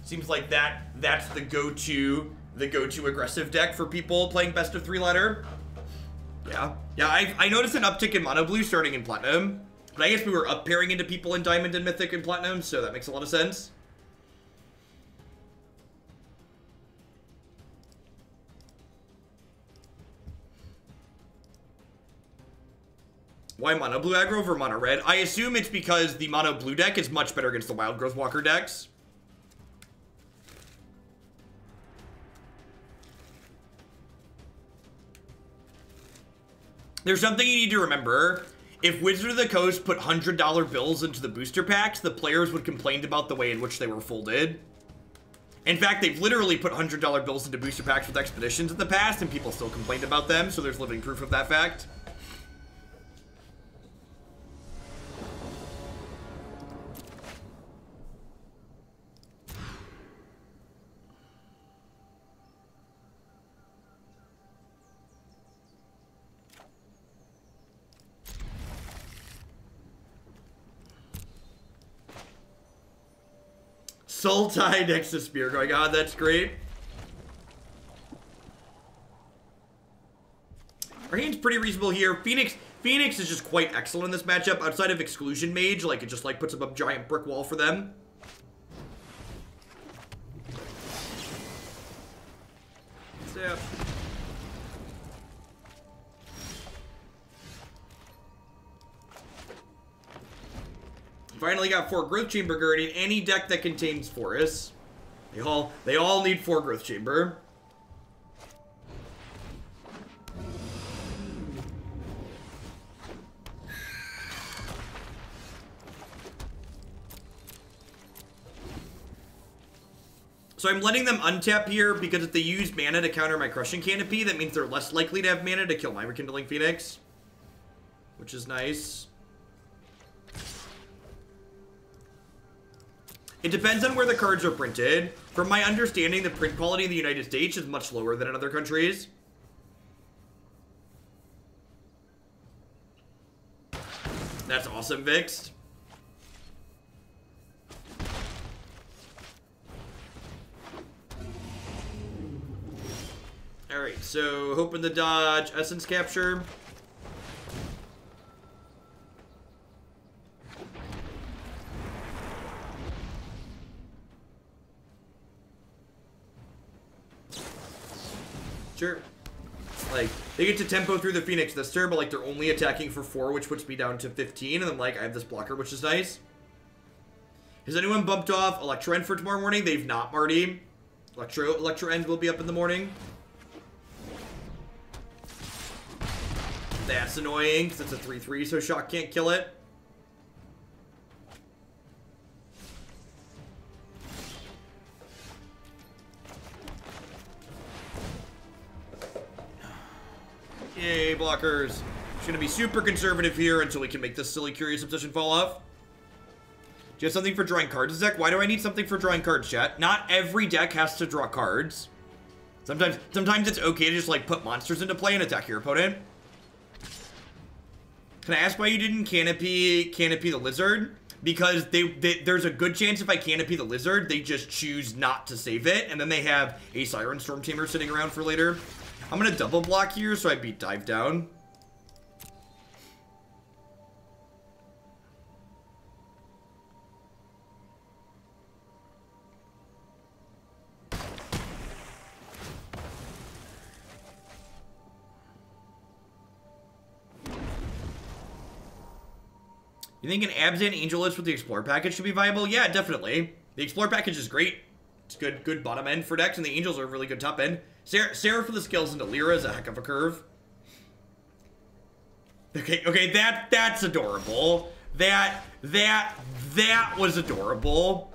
Seems like that's the go-to aggressive deck for people playing best of 3 ladder. Yeah, I noticed an uptick in mono blue starting in platinum, but I guess we were up pairing into people in diamond and mythic and platinum, so that makes a lot of sense. Why mono blue aggro over mono red? I assume it's because the mono blue deck is much better against the Wild Growth Walker decks. There's something you need to remember. If Wizard of the Coast put $100 bills into the booster packs, the players would complain about the way in which they were folded. In fact, they've literally put $100 bills into booster packs with expeditions in the past, and people still complained about them, so there's living proof of that fact. Sultai next to Spear going on, that's great. Our hand's pretty reasonable here. Phoenix is just quite excellent in this matchup. Outside of Exclusion Mage, like, it just, like, puts up a giant brick wall for them. Zap. Finally got 4 Growth Chamber Guardian. Any deck that contains forests. They all need 4 Growth Chamber. So I'm letting them untap here because if they use mana to counter my Crushing Canopy, that means they're less likely to have mana to kill my Rekindling Phoenix. Which is nice. It depends on where the cards are printed. From my understanding, the print quality in the United States is much lower than in other countries. That's awesome, Vixed. Alright, so hoping to dodge Essence Capture. Sure. Like, they get to tempo through the Phoenix this turn, but, like, they're only attacking for 4, which puts me down to 15, and then, like, I have this blocker, which is nice. Has anyone bumped off Electro End for tomorrow morning? They've not, Marty. Electro End will be up in the morning. That's annoying, because it's a 3-3, so Shock can't kill it. Yay, blockers. Just gonna be super conservative here until we can make this silly Curious Obsession fall off. Do you have something for drawing cards, deck? Why do I need something for drawing cards, chat? Not every deck has to draw cards. Sometimes it's okay to just, like, put monsters into play and attack your opponent. Can I ask why you didn't Canopy the Lizard? Because there's a good chance if I Canopy the Lizard, they just choose not to save it, and then they have a Siren Storm Tamer sitting around for later. I'm gonna double block here so I beat Dive Down. You think an Abzan Angel list with the Explorer package should be viable? Yeah, definitely. The Explorer package is great. It's good bottom end for decks, and the Angels are really good top end. Sarah for the skills into Lyra is a heck of a curve. Okay, that's adorable. That was adorable.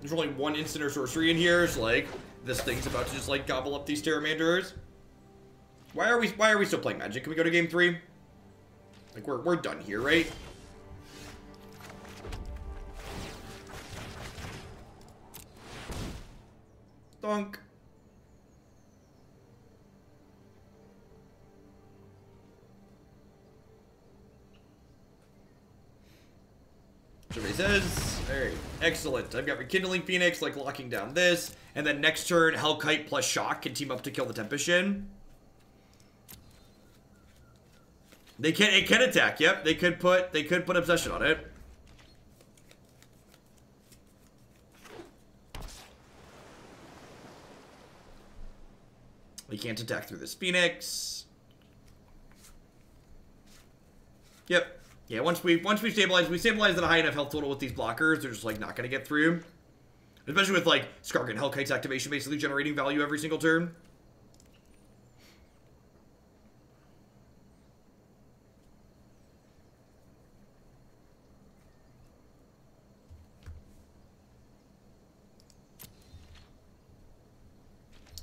There's only one instant or sorcery in here, so, like, this thing's about to just, like, gobble up these Terramanders. Why are we still playing Magic? Can we go to game 3? Like, we're done here, right? Donk. Somebody says, alright, excellent. I've got Rekindling Phoenix, like, locking down this, and then next turn, Hellkite plus Shock can team up to kill the Tempest Shin. It can attack, yep. They could put Obsession on it. They can't attack through this Phoenix. Yep. Yeah, once we stabilize at a high enough health total with these blockers, they're just, like, not gonna get through. Especially with, like, Skarrgan Hellkite's activation basically generating value every single turn.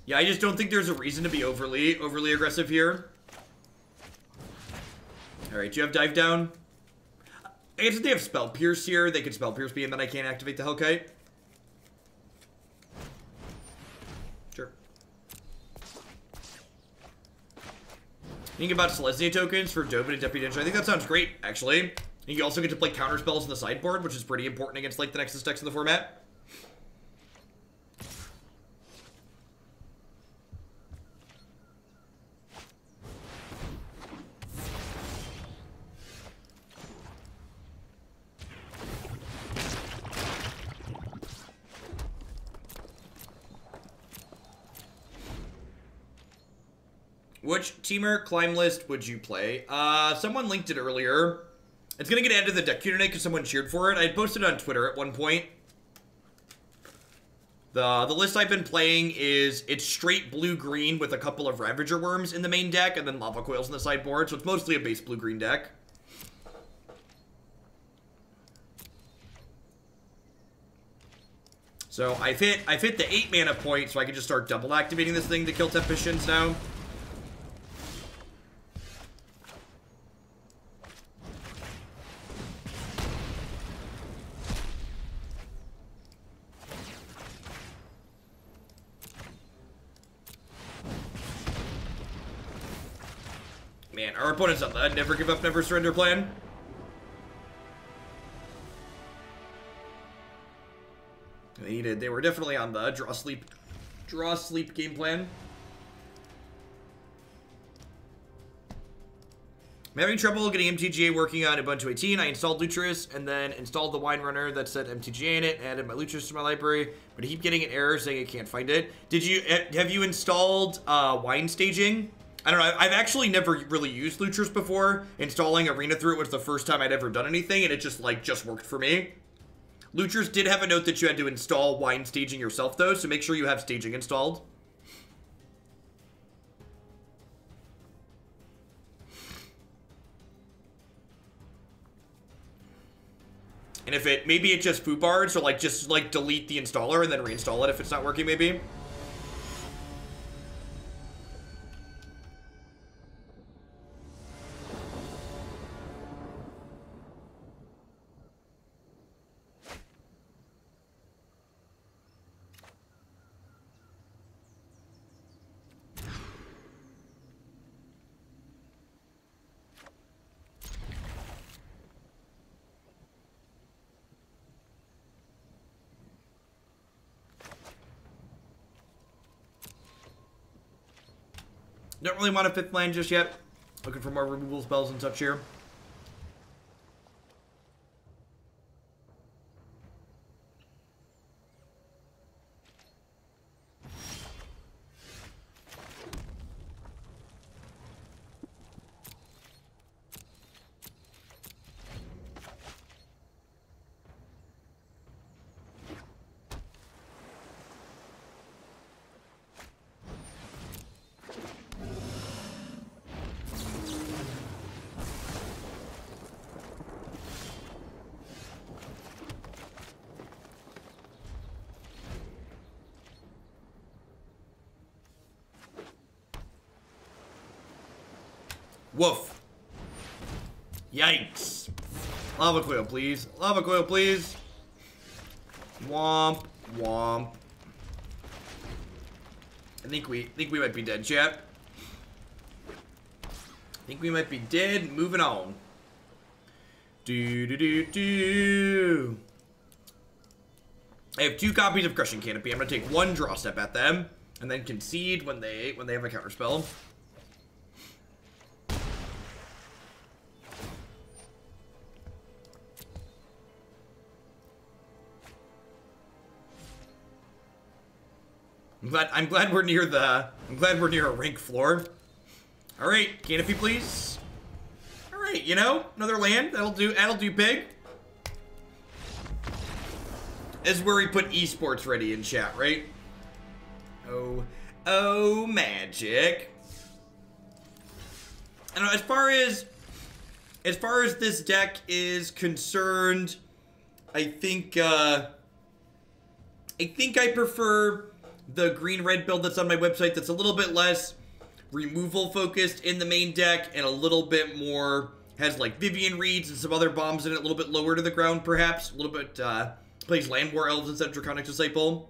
Yeah, I just don't think there's a reason to be overly aggressive here. Alright, you have Dive Down. I guess if they have Spell Pierce here, they could Spell Pierce me and then I can't activate the Hellkite. Sure. Think about Celestia tokens for Dovin and Deputy Ninja. I think that sounds great, actually. And you also get to play counter spells in the sideboard, which is pretty important against, like, the Nexus decks in the format. Which Teamer climb list would you play? Someone linked it earlier. It's gonna get added to the deck queue tonight because someone cheered for it. I posted it on Twitter at one point. The list I've been playing is, it's straight blue-green with a couple of Ravager Wurms in the main deck and then Lava Coils in the sideboard, so it's mostly a base blue-green deck. So I've hit the 8 mana point, so I can just start double activating this thing to kill Temptations now. Man, our opponent's on the never give up, never surrender plan. They were definitely on the draw sleep game plan. I'm having trouble getting MTGA working on Ubuntu 18. I installed Lutris and then installed the wine runner that said MTGA in it, added my Lutris to my library, but I keep getting an error saying I can't find it. Have you installed wine staging? I don't know, I've actually never really used Lutris before. Installing Arena through it was the first time I'd ever done anything, and it just worked for me. Lutris did have a note that you had to install wine staging yourself, though, so make sure you have staging installed. And if maybe it just foobards, or just delete the installer and then reinstall it if it's not working, maybe. Don't really want a 5th land just yet. Looking for more removal spells and such here. Woof. Yikes. Lava Coil, please. Lava Coil, please. Womp. Womp. I think we might be dead, chat. I think we might be dead. Moving on. Do. I have 2 copies of Crushing Canopy. I'm gonna take 1 draw step at them, and then concede when they have a counterspell. I'm glad we're near a rank floor. All right, Canopy, please. All right. hey, you know, another land, that'll do big. This is where we put esports ready in chat, right? Oh, magic. I don't know, as far as this deck is concerned, I think I prefer the green-red build that's on my website that's a little bit less removal focused in the main deck and a little bit more, has like Vivian Reeds and some other bombs in it, a little bit lower to the ground perhaps, a little bit, plays Land War Elves instead of Draconic Disciple.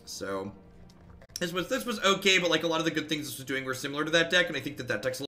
So, this was okay, but like a lot of the good things this was doing were similar to that deck, and I think that deck's a